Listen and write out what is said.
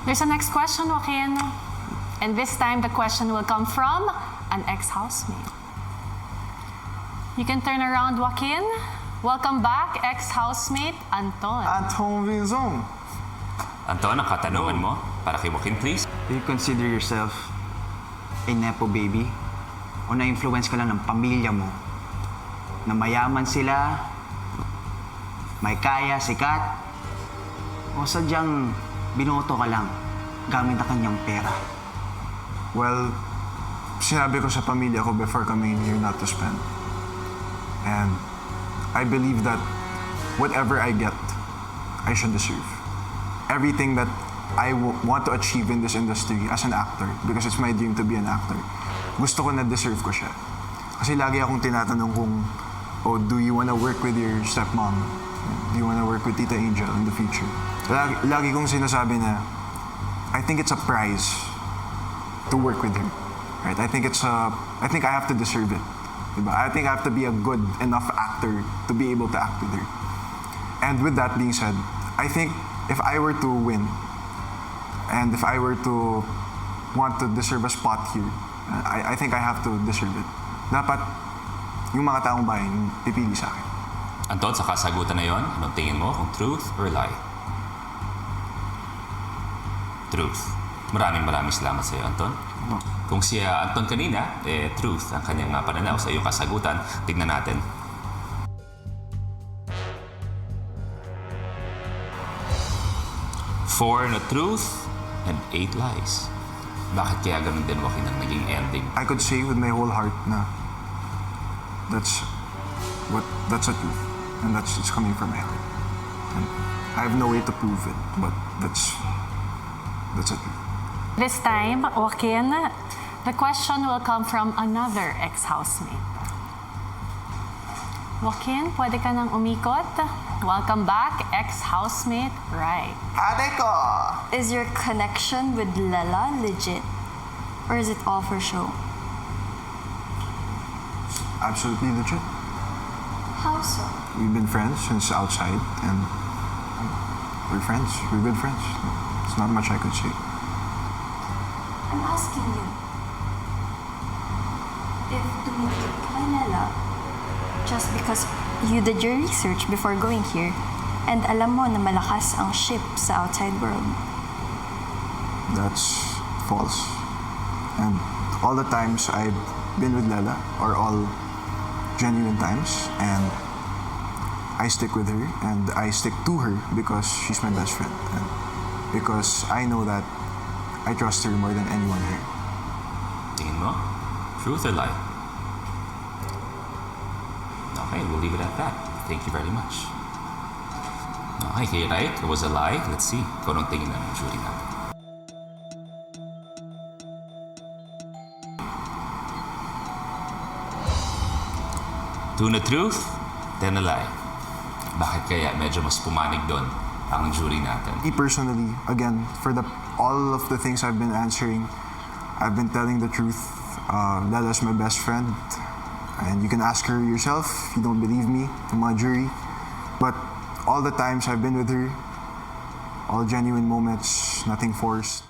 There's a next question, Joaquin. And this time, the question will come from an ex-housemate. You can turn around, Joaquin. Welcome back, ex-housemate Anton. Anton Vizon. Anton, ang katanungan mo para kay Joaquin, please. Do you consider yourself a nepo baby? O na-influence ka lang ng pamilya mo? Na mayaman sila, may kaya, sikat? O sadyang binoto ka lang gamit ang kanyang pera? Well, sinabi ko sa pamilya ko before coming here not to spend. And I believe that whatever I get, I should deserve. Everything that I want to achieve in this industry as an actor, because it's my dream to be an actor, gusto ko na deserve ko siya. Kasi lagi akong tinatanong kung, oh, do you wanna work with your stepmom? Do you wanna work with Tita Angel in the future? Lagi kong sinasabi na, I think it's a prize to work with her. Right? I think I have to deserve it. Diba? I think I have to be a good enough actor to be able to act with her. And with that being said, I think if I were to win, and if I were to want to deserve a spot here, I think I have to deserve it. Dapat yung mga taong bayan pipili sa akin. Anton, sa kasagutan na yon, anong tingin mo kung truth or lie? Truth. Maraming salamat sa iyo, Anton. Kung si Anton kanina, truth ang kanyang pananaw sa iyong kasagutan. Tignan natin. Four na truth and 8 lies. Bakit kaya ganun din, Joaquin, ang naging ending? I could say with my whole heart na that's a truth. And it's coming from my heart. And I have no way to prove it, but that's a truth. This time, Joaquin, the question will come from another ex-housemate. Joaquin, pwede ka nang umikot. Welcome back, ex-housemate Rai. Ate ko! Is your connection with Lela legit? Or is it all for show? Absolutely legit. How so? We've been friends since outside, and we're friends. We're good friends. There's not much I could say. I'm asking you. If tumigil ka kay Lela, just because you did your research before going here, and alam mo na malakas ang ship sa outside world. That's false. And all the times I've been with Lela are all genuine times, and I stick with her, and I stick to her because she's my best friend, and because I know that I trust her more than anyone here. Tingin mo? Truth or lie? Okay, we'll leave it at that. Thank you very much. Okay, kay right, it was a lie. Let's see kung anong tingin ng jury natin. Two na truth, 10 na lie. Bakit kaya medyo mas pumanig doon ang jury natin? Me personally, again, for all of the things I've been answering, I've been telling the truth. Lela's my best friend. And you can ask her yourself if you don't believe me, the mga jury. But all the times I've been with her, all genuine moments, nothing forced.